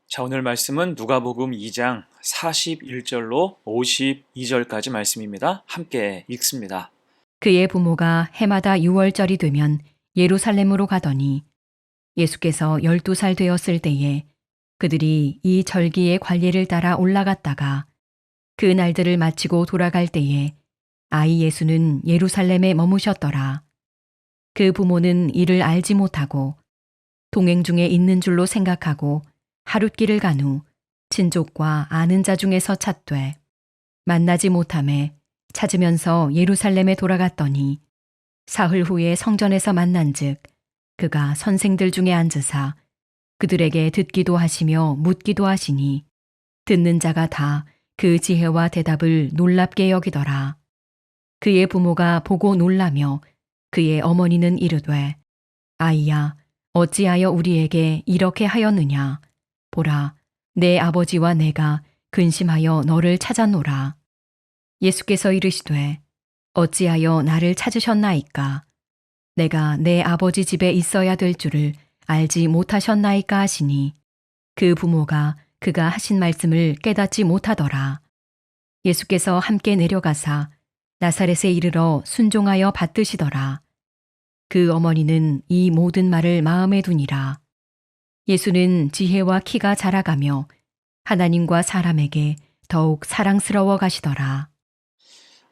자, 오늘 말씀은 누가복음 2장 41절로 52절까지 말씀입니다. 함께 읽습니다. 그의 부모가 해마다 6월절이 되면 예루살렘으로 가더니 예수께서 12살 되었을 때에 그들이 이 절기의 관례를 따라 올라갔다가 그 날들을 마치고 돌아갈 때에 아이 예수는 예루살렘에 머무셨더라. 그 부모는 이를 알지 못하고 동행 중에 있는 줄로 생각하고 하룻길을 간 후 친족과 아는 자 중에서 찾되 만나지 못하매 찾으면서 예루살렘에 돌아갔더니 사흘 후에 성전에서 만난즉 그가 선생들 중에 앉으사 그들에게 듣기도 하시며 묻기도 하시니 듣는 자가 다 그 지혜와 대답을 놀랍게 여기더라. 그의 부모가 보고 놀라며 그의 어머니는 이르되 아이야 어찌하여 우리에게 이렇게 하였느냐 보라 내 아버지와 내가 근심하여 너를 찾아노라. 예수께서 이르시되 어찌하여 나를 찾으셨나이까 내가 내 아버지 집에 있어야 될 줄을 알지 못하셨나이까 하시니 그 부모가 그가 하신 말씀을 깨닫지 못하더라. 예수께서 함께 내려가사 나사렛에 이르러 순종하여 받드시더라. 그 어머니는 이 모든 말을 마음에 두니라. 예수는 지혜와 키가 자라가며 하나님과 사람에게 더욱 사랑스러워 가시더라.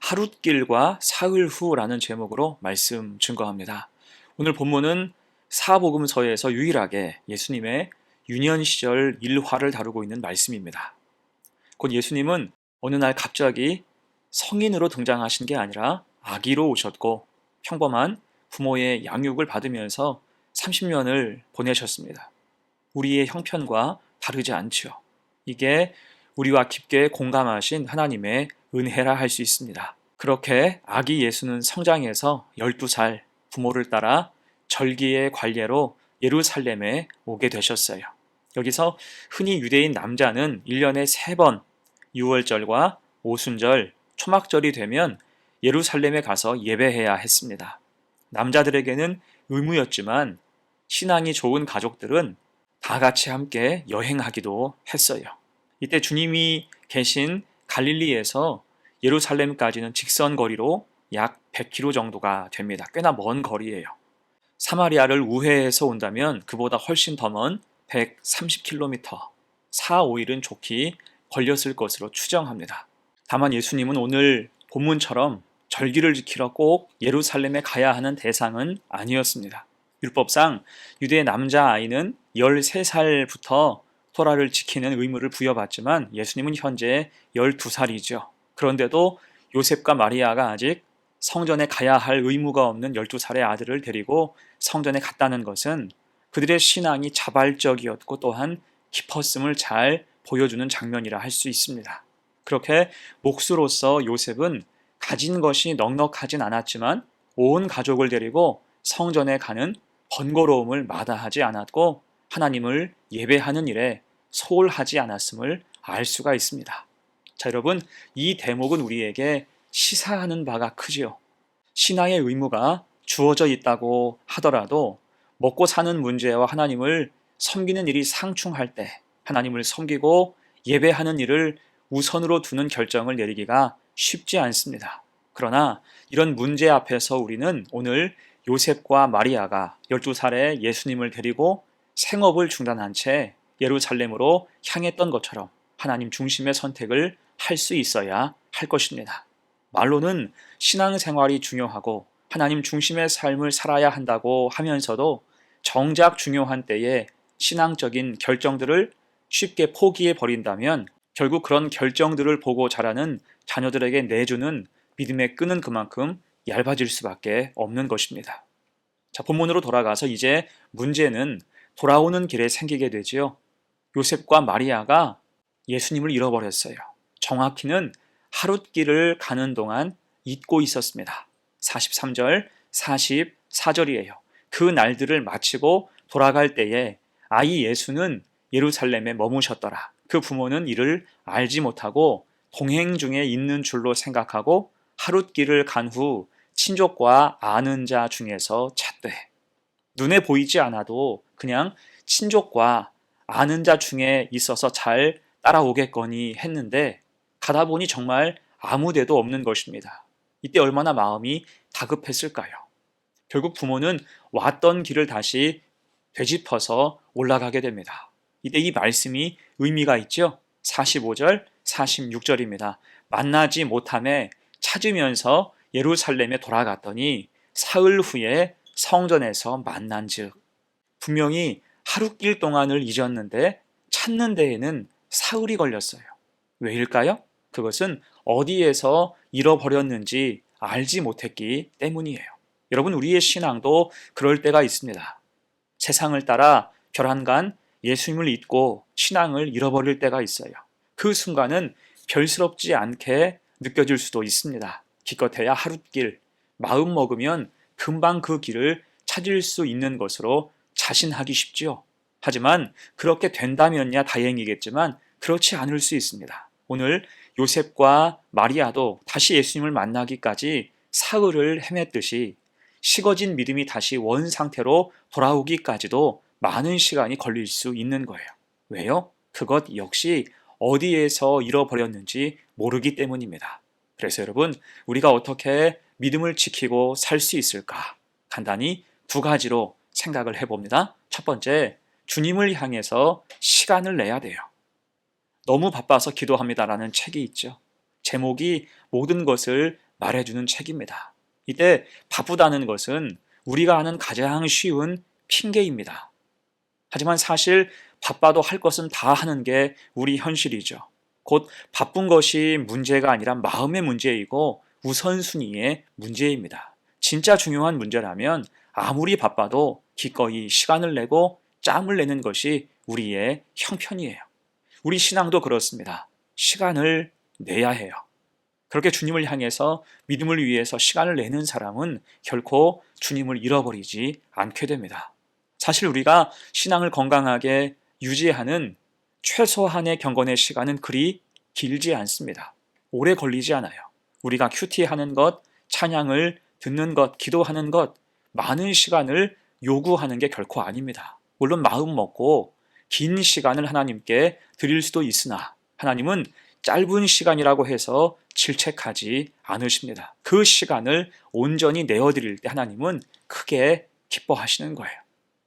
하룻길과 사흘 후라는 제목으로 말씀 증거합니다. 오늘 본문은 사복음서에서 유일하게 예수님의 유년 시절 일화를 다루고 있는 말씀입니다. 곧 예수님은 어느 날 갑자기 성인으로 등장하신 게 아니라 아기로 오셨고 평범한 부모의 양육을 받으면서 30년을 보내셨습니다. 우리의 형편과 다르지 않죠. 이게 우리와 깊게 공감하신 하나님의 은혜라 할 수 있습니다. 그렇게 아기 예수는 성장해서 12살 부모를 따라 절기의 관례로 예루살렘에 오게 되셨어요. 여기서 흔히 유대인 남자는 1년에 3번 유월절과 오순절, 초막절이 되면 예루살렘에 가서 예배해야 했습니다. 남자들에게는 의무였지만 신앙이 좋은 가족들은 다 같이 함께 여행하기도 했어요. 이때 주님이 계신 갈릴리에서 예루살렘까지는 직선 거리로 약 100km 정도가 됩니다. 꽤나 먼 거리예요. 사마리아를 우회해서 온다면 그보다 훨씬 더 먼 130km, 4, 5일은 좋게 걸렸을 것으로 추정합니다. 다만 예수님은 오늘 본문처럼 절기를 지키러 꼭 예루살렘에 가야 하는 대상은 아니었습니다. 율법상 유대 남자아이는 13살부터 토라를 지키는 의무를 부여받지만 예수님은 현재 12살이죠. 그런데도 요셉과 마리아가 아직 성전에 가야 할 의무가 없는 12살의 아들을 데리고 성전에 갔다는 것은 그들의 신앙이 자발적이었고 또한 깊었음을 잘 보여주는 장면이라 할 수 있습니다. 그렇게 목수로서 요셉은 가진 것이 넉넉하진 않았지만 온 가족을 데리고 성전에 가는 번거로움을 마다하지 않았고 하나님을 예배하는 일에 소홀하지 않았음을 알 수가 있습니다. 자, 여러분, 이 대목은 우리에게 시사하는 바가 크지요. 신앙의 의무가 주어져 있다고 하더라도 먹고 사는 문제와 하나님을 섬기는 일이 상충할 때 하나님을 섬기고 예배하는 일을 우선으로 두는 결정을 내리기가 쉽지 않습니다. 그러나 이런 문제 앞에서 우리는 오늘 요셉과 마리아가 12살의 예수님을 데리고 생업을 중단한 채 예루살렘으로 향했던 것처럼 하나님 중심의 선택을 할 수 있어야 할 것입니다. 말로는 신앙생활이 중요하고 하나님 중심의 삶을 살아야 한다고 하면서도 정작 중요한 때에 신앙적인 결정들을 쉽게 포기해 버린다면 결국 그런 결정들을 보고 자라는 자녀들에게 내주는 믿음의 끈은 그만큼 얇아질 수밖에 없는 것입니다. 자, 본문으로 돌아가서 이제 문제는 돌아오는 길에 생기게 되지요. 요셉과 마리아가 예수님을 잃어버렸어요. 정확히는 하룻길을 가는 동안 잊고 있었습니다. 43절, 44절이에요. 그 날들을 마치고 돌아갈 때에 아이 예수는 예루살렘에 머무셨더라. 그 부모는 이를 알지 못하고 동행 중에 있는 줄로 생각하고 하룻길을 간 후 친족과 아는 자 중에서 찾되 눈에 보이지 않아도 그냥 친족과 아는 자 중에 있어서 잘 따라오겠거니 했는데 가다 보니 정말 아무 데도 없는 것입니다. 이때 얼마나 마음이 다급했을까요? 결국 부모는 왔던 길을 다시 되짚어서 올라가게 됩니다. 이때 이 말씀이 의미가 있죠. 45절, 46절입니다. 만나지 못함에 찾으면서 예루살렘에 돌아갔더니 사흘 후에 성전에서 만난즉. 분명히 하룻길 동안을 잊었는데 찾는 데에는 사흘이 걸렸어요. 왜일까요? 그것은 어디에서 잃어버렸는지 알지 못했기 때문이에요. 여러분, 우리의 신앙도 그럴 때가 있습니다. 세상을 따라 별한간 예수님을 잊고 신앙을 잃어버릴 때가 있어요. 그 순간은 별스럽지 않게 느껴질 수도 있습니다. 기껏해야 하룻길, 마음 먹으면 금방 그 길을 찾을 수 있는 것으로 자신하기 쉽죠. 하지만 그렇게 된다면야 다행이겠지만 그렇지 않을 수 있습니다. 오늘 요셉과 마리아도 다시 예수님을 만나기까지 사흘을 헤맸듯이 식어진 믿음이 다시 원 상태로 돌아오기까지도 많은 시간이 걸릴 수 있는 거예요. 왜요? 그것 역시 어디에서 잃어버렸는지 모르기 때문입니다. 그래서 여러분, 우리가 어떻게 믿음을 지키고 살 수 있을까? 간단히 두 가지로 생각을 해봅니다. 첫 번째, 주님을 향해서 시간을 내야 돼요. 너무 바빠서 기도합니다라는 책이 있죠. 제목이 모든 것을 말해주는 책입니다. 이때 바쁘다는 것은 우리가 하는 가장 쉬운 핑계입니다. 하지만 사실 바빠도 할 것은 다 하는 게 우리 현실이죠. 곧 바쁜 것이 문제가 아니라 마음의 문제이고 우선순위의 문제입니다. 진짜 중요한 문제라면 아무리 바빠도 기꺼이 시간을 내고 짬을 내는 것이 우리의 형편이에요. 우리 신앙도 그렇습니다. 시간을 내야 해요. 그렇게 주님을 향해서 믿음을 위해서 시간을 내는 사람은 결코 주님을 잃어버리지 않게 됩니다. 사실 우리가 신앙을 건강하게 유지하는 최소한의 경건의 시간은 그리 길지 않습니다. 오래 걸리지 않아요. 우리가 큐티하는 것, 찬양을 듣는 것, 기도하는 것, 많은 시간을 요구하는 게 결코 아닙니다. 물론 마음 먹고 긴 시간을 하나님께 드릴 수도 있으나 하나님은 짧은 시간이라고 해서 질책하지 않으십니다. 그 시간을 온전히 내어드릴 때 하나님은 크게 기뻐하시는 거예요.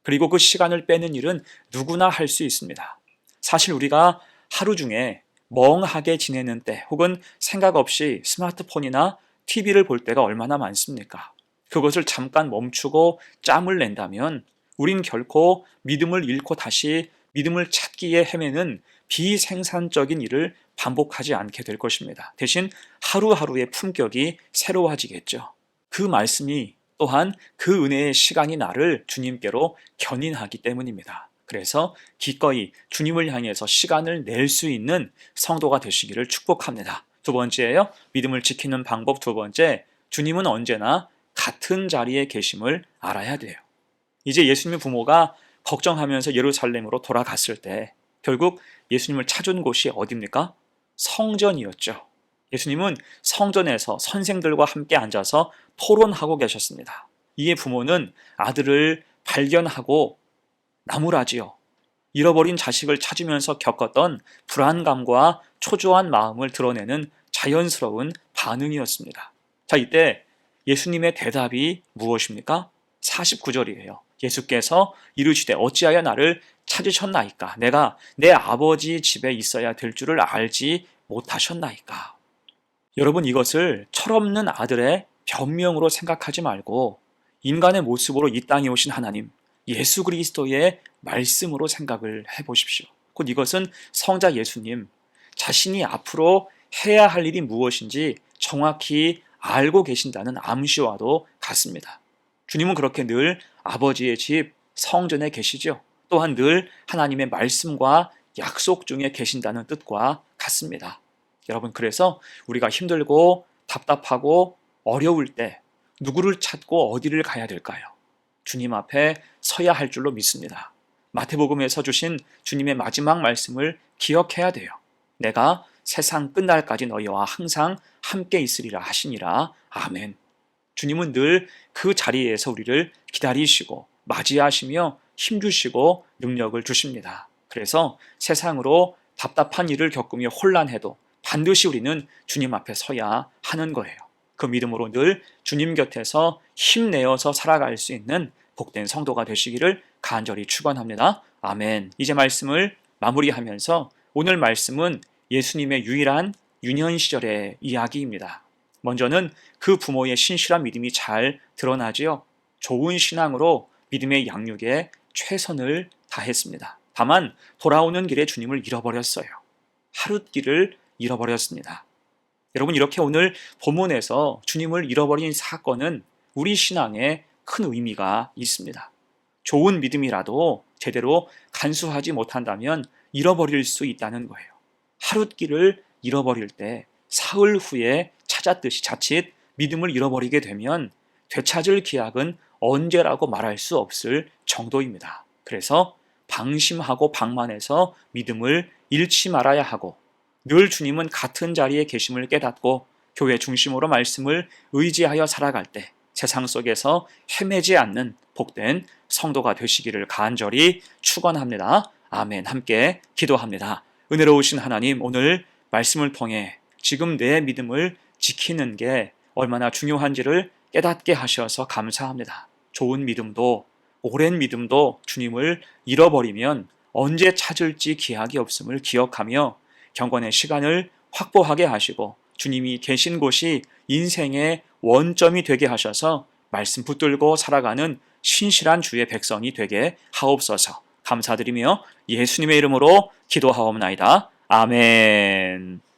그리고 그 시간을 빼는 일은 누구나 할 수 있습니다. 사실 우리가 하루 중에 멍하게 지내는 때 혹은 생각 없이 스마트폰이나 TV를 볼 때가 얼마나 많습니까? 그것을 잠깐 멈추고 짬을 낸다면 우린 결코 믿음을 잃고 다시 믿음을 찾기에 헤매는 비생산적인 일을 반복하지 않게 될 것입니다. 대신 하루하루의 품격이 새로워지겠죠. 그 말씀이 또한 그 은혜의 시간이 나를 주님께로 견인하기 때문입니다. 그래서 기꺼이 주님을 향해서 시간을 낼 수 있는 성도가 되시기를 축복합니다. 두 번째예요. 믿음을 지키는 방법 두 번째, 주님은 언제나 같은 자리에 계심을 알아야 돼요. 이제 예수님의 부모가 걱정하면서 예루살렘으로 돌아갔을 때 결국 예수님을 찾은 곳이 어디입니까? 성전이었죠. 예수님은 성전에서 선생들과 함께 앉아서 토론하고 계셨습니다. 이에 부모는 아들을 발견하고 나무라지요. 잃어버린 자식을 찾으면서 겪었던 불안감과 초조한 마음을 드러내는 자연스러운 반응이었습니다. 자, 이때 예수님의 대답이 무엇입니까? 49절이에요. 예수께서 이르시되 어찌하여 나를 찾으셨나이까? 내가 내 아버지 집에 있어야 될 줄을 알지 못하셨나이까? 여러분, 이것을 철없는 아들의 변명으로 생각하지 말고 인간의 모습으로 이 땅에 오신 하나님, 예수 그리스도의 말씀으로 생각을 해보십시오. 곧 이것은 성자 예수님 자신이 앞으로 해야 할 일이 무엇인지 정확히 알고 계신다는 암시와도 같습니다. 주님은 그렇게 늘 아버지의 집 성전에 계시죠. 또한 늘 하나님의 말씀과 약속 중에 계신다는 뜻과 같습니다. 여러분, 그래서 우리가 힘들고 답답하고 어려울 때 누구를 찾고 어디를 가야 될까요? 주님 앞에 서야 할 줄로 믿습니다. 마태복음에서 주신 주님의 마지막 말씀을 기억해야 돼요. 내가 세상 끝날까지 너희와 항상 함께 있으리라 하시니라. 아멘. 주님은 늘 그 자리에서 우리를 기다리시고 맞이하시며 힘주시고 능력을 주십니다. 그래서 세상으로 답답한 일을 겪으며 혼란해도 반드시 우리는 주님 앞에 서야 하는 거예요. 그 믿음으로 늘 주님 곁에서 힘내어서 살아갈 수 있는 복된 성도가 되시기를 간절히 축원합니다. 아멘. 이제 말씀을 마무리하면서 오늘 말씀은 예수님의 유일한 유년 시절의 이야기입니다. 먼저는 그 부모의 신실한 믿음이 잘 드러나지요. 좋은 신앙으로 믿음의 양육에 최선을 다했습니다. 다만 돌아오는 길에 주님을 잃어버렸어요. 하룻길을 잃어버렸습니다. 여러분, 이렇게 오늘 본문에서 주님을 잃어버린 사건은 우리 신앙에 큰 의미가 있습니다. 좋은 믿음이라도 제대로 간수하지 못한다면 잃어버릴 수 있다는 거예요. 하룻길을 잃어버릴 때 사흘 후에 찾았듯이 자칫 믿음을 잃어버리게 되면 되찾을 기약은 언제라고 말할 수 없을 정도입니다. 그래서 방심하고 방만해서 믿음을 잃지 말아야 하고, 늘 주님은 같은 자리에 계심을 깨닫고 교회 중심으로 말씀을 의지하여 살아갈 때 세상 속에서 헤매지 않는 복된 성도가 되시기를 간절히 축원합니다. 아멘. 함께 기도합니다. 은혜로우신 하나님, 오늘 말씀을 통해 지금 내 믿음을 지키는 게 얼마나 중요한지를 깨닫게 하셔서 감사합니다. 좋은 믿음도 오랜 믿음도 주님을 잃어버리면 언제 찾을지 기약이 없음을 기억하며 경건의 시간을 확보하게 하시고 주님이 계신 곳이 인생의 원점이 되게 하셔서 말씀 붙들고 살아가는 신실한 주의 백성이 되게 하옵소서. 감사드리며 예수님의 이름으로 기도하옵나이다. 아멘.